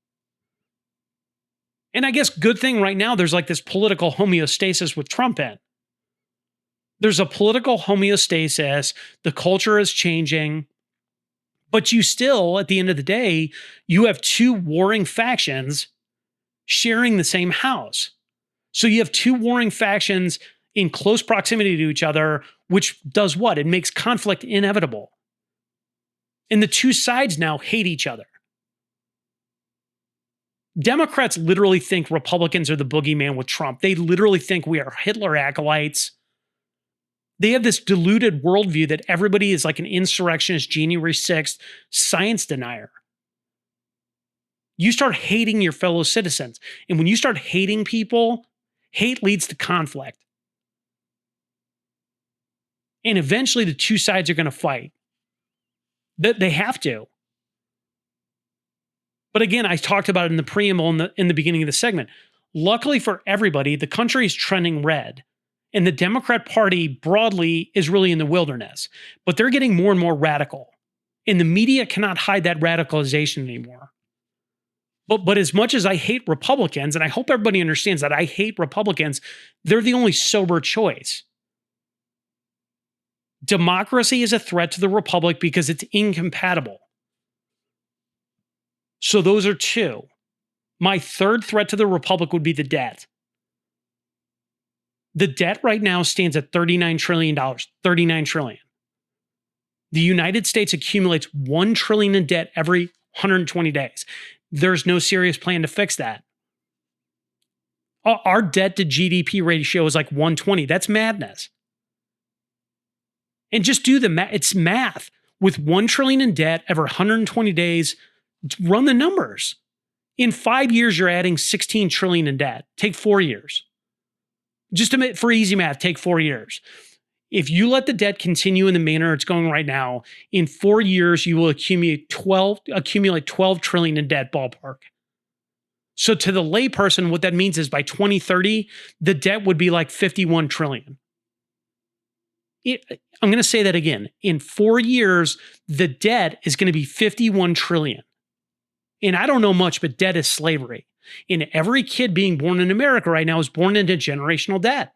And I guess good thing right now, there's like this political homeostasis with Trump in. There's a political homeostasis. The culture is changing. But you still, at the end of the day, you have two warring factions sharing the same house. So you have two warring factions in close proximity to each other, which does what? It makes conflict inevitable. And the two sides now hate each other. Democrats literally think Republicans are the boogeyman with Trump. They literally think we are Hitler acolytes. They have this deluded worldview that everybody is like an insurrectionist, January 6th science denier. You start hating your fellow citizens. And when you start hating people, hate leads to conflict. And eventually the two sides are going to fight. They have to. But again, I talked about it in the preamble in the beginning of the segment. Luckily for everybody, the country is trending red. And the Democrat Party broadly is really in the wilderness. But they're getting more and more radical. And the media cannot hide that radicalization anymore. But as much as I hate Republicans, and I hope everybody understands that I hate Republicans, they're the only sober choice. Democracy is a threat to the Republic because it's incompatible. So those are two. My third threat to the Republic would be the debt. The debt right now stands at $39 trillion. $39 trillion. The United States accumulates $1 trillion in debt every 120 days. There's no serious plan to fix that. Our debt to GDP ratio is like 120. That's madness. And just do the math. It's math. With $1 trillion in debt every 120 days, run the numbers. In 5 years, you're adding $16 trillion in debt. Take 4 years. Just for easy math, take 4 years. If you let the debt continue in the manner it's going right now, in 4 years, you will accumulate 12 trillion in debt ballpark. So to the layperson, what that means is by 2030, the debt would be like 51 trillion. I'm going to say that again. In 4 years, the debt is going to be 51 trillion. And I don't know much, but debt is slavery. And every kid being born in America right now is born into generational debt.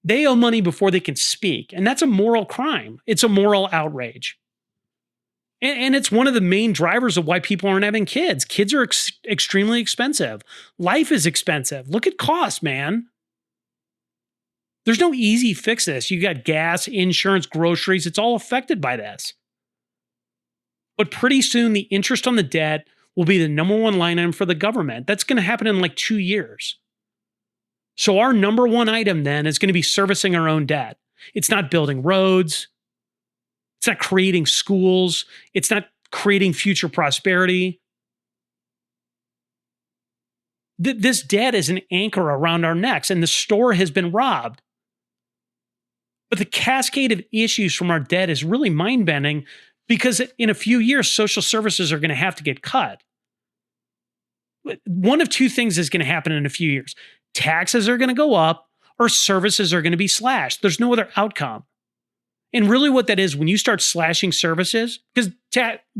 They owe money before they can speak. And that's a moral crime. It's a moral outrage. And it's one of the main drivers of why people aren't having kids. Kids are extremely expensive. Life is expensive. Look at cost, man. There's no easy fix to this. You got gas, insurance, groceries. It's all affected by this. But pretty soon, the interest on the debt will be the number one line item for the government. That's going to happen in like 2 years. So our number one item then is going to be servicing our own debt. It's not building roads. It's not creating schools. It's not creating future prosperity. This debt is an anchor around our necks, and the store has been robbed. But the cascade of issues from our debt is really mind-bending because in a few years, social services are going to have to get cut. One of two things is going to happen in a few years. Taxes are going to go up or services are going to be slashed. There's no other outcome. And really what that is, when you start slashing services, because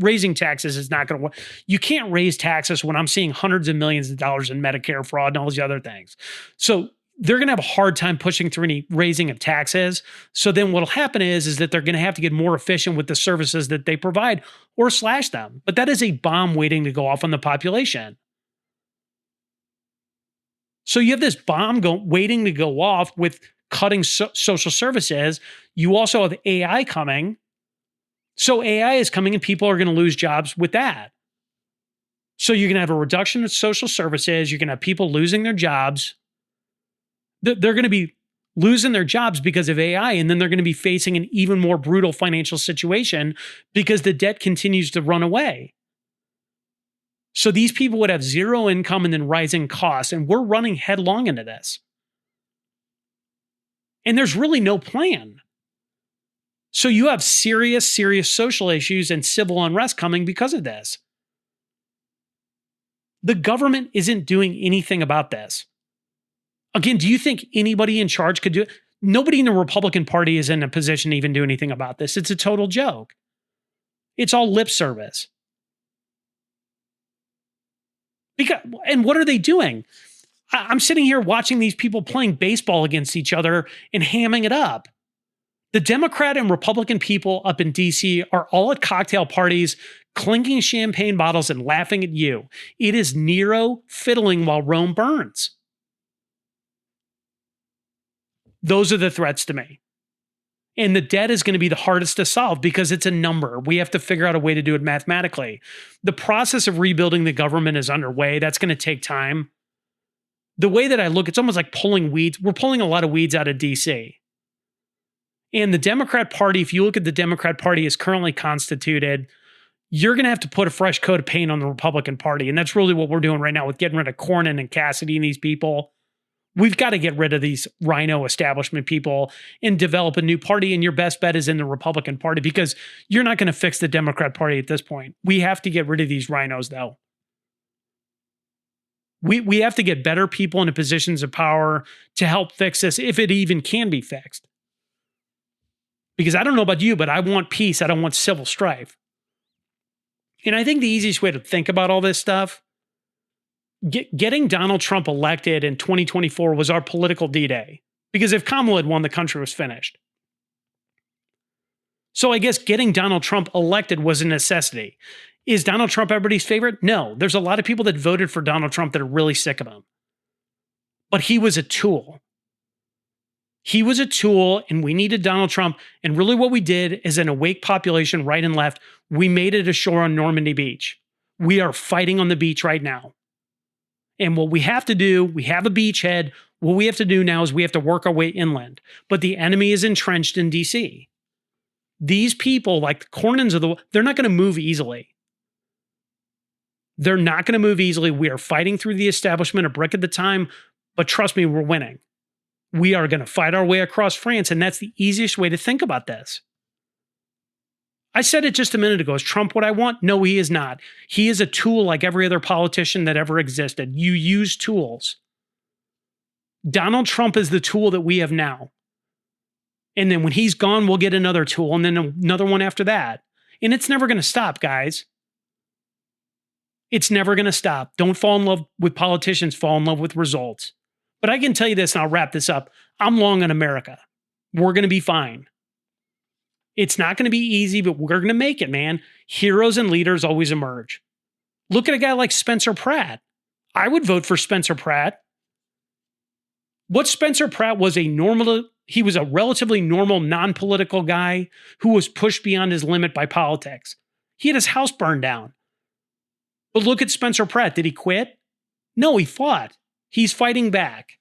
raising taxes is not going to work. You can't raise taxes when I'm seeing hundreds of millions of dollars in Medicare fraud and all these other things. So they're going to have a hard time pushing through any raising of taxes. So then what'll happen is that they're going to have to get more efficient with the services that they provide or slash them. But that is a bomb waiting to go off on the population. So you have this bomb waiting to go off with cutting social services. You also have AI coming. So AI is coming and people are going to lose jobs with that. So you're going to have a reduction of social services. You're going to have people losing their jobs. They're going to be losing their jobs because of AI, and then they're going to be facing an even more brutal financial situation because the debt continues to run away. So these people would have zero income and then rising costs, and we're running headlong into this. And there's really no plan. So you have serious social issues and civil unrest coming because of this. The government isn't doing anything about this. Again, do you think anybody in charge could do it? Nobody in the Republican Party is in a position to even do anything about this. It's a total joke. It's all lip service. And what are they doing? I'm sitting here watching these people playing baseball against each other and hamming it up. The Democrat and Republican people up in DC are all at cocktail parties, clinking champagne bottles and laughing at you. It is Nero fiddling while Rome burns. Those are the threats to me. And the debt is going to be the hardest to solve because it's a number. We have to figure out a way to do it mathematically. The process of rebuilding the government is underway. That's going to take time. The way that I look, it's almost like pulling weeds. We're pulling a lot of weeds out of DC. And the Democrat Party, if you look at the Democrat Party as currently constituted, you're going to have to put a fresh coat of paint on the Republican Party. And that's really what we're doing right now with getting rid of Cornyn and Cassidy and these people. We've got to get rid of these rhino establishment people and develop a new party. And your best bet is in the Republican Party, because you're not going to fix the Democrat Party at this point. We have to get rid of these rhinos, though. We have to get better people into positions of power to help fix this, if it even can be fixed. Because I don't know about you, but I want peace. I don't want civil strife. And I think the easiest way to think about all this stuff, getting Donald Trump elected in 2024 was our political D-Day. Because if Kamala had won, the country was finished. So I guess getting Donald Trump elected was a necessity. Is Donald Trump everybody's favorite? No. There's a lot of people that voted for Donald Trump that are really sick of him. But he was a tool. He was a tool, and we needed Donald Trump. And really what we did is an awake population, right and left, we made it ashore on Normandy Beach. We are fighting on the beach right now. And what we have to do, we have a beachhead. What we have to do now is we have to work our way inland. But the enemy is entrenched in D.C. These people, like the Cornyn's of the world, they're not going to move easily. They're not going to move easily. We are fighting through the establishment a brick at a time. But trust me, we're winning. We are going to fight our way across France. And that's the easiest way to think about this. I said it just a minute ago. Is Trump what I want? No, he is not. He is a tool like every other politician that ever existed. You use tools. Donald Trump is the tool that we have now. And then when he's gone, we'll get another tool, and then another one after that. And it's never going to stop, guys. It's never going to stop. Don't fall in love with politicians. Fall in love with results. But I can tell you this, and I'll wrap this up. I'm long on America. We're going to be fine. It's not going to be easy, but we're going to make it, man. Heroes and leaders always emerge. Look at a guy like Spencer Pratt. I would vote for Spencer Pratt. What Spencer Pratt was he was a relatively normal, non-political guy who was pushed beyond his limit by politics. He had his house burned down. But look at Spencer Pratt. Did he quit? No, he fought. He's fighting back.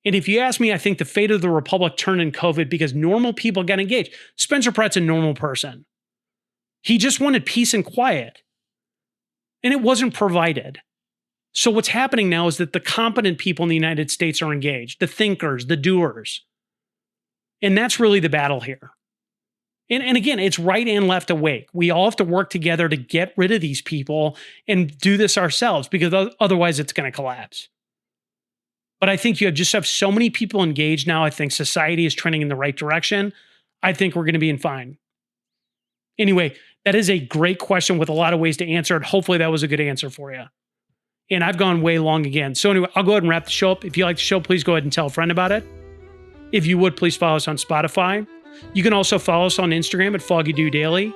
And if you ask me, I think the fate of the Republic turned in COVID because normal people got engaged. Spencer Pratt's a normal person. He just wanted peace and quiet. And it wasn't provided. So what's happening now is that the competent people in the United States are engaged. The thinkers, the doers. And that's really the battle here. And again, it's right and left awake. We all have to work together to get rid of these people and do this ourselves, because otherwise it's going to collapse. But I think you just have so many people engaged now. I think society is trending in the right direction. I think we're going to be fine. Anyway, that is a great question with a lot of ways to answer it. Hopefully that was a good answer for you. And I've gone way long again. So anyway, I'll go ahead and wrap the show up. If you like the show, please go ahead and tell a friend about it. If you would, please follow us on Spotify. You can also follow us on Instagram at Foggy Dew Daily.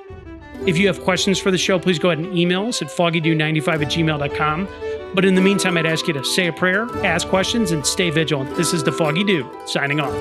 If you have questions for the show, please go ahead and email us at foggydew95@gmail.com. But in the meantime, I'd ask you to say a prayer, ask questions, and stay vigilant. This is the Foggy Dew, signing off.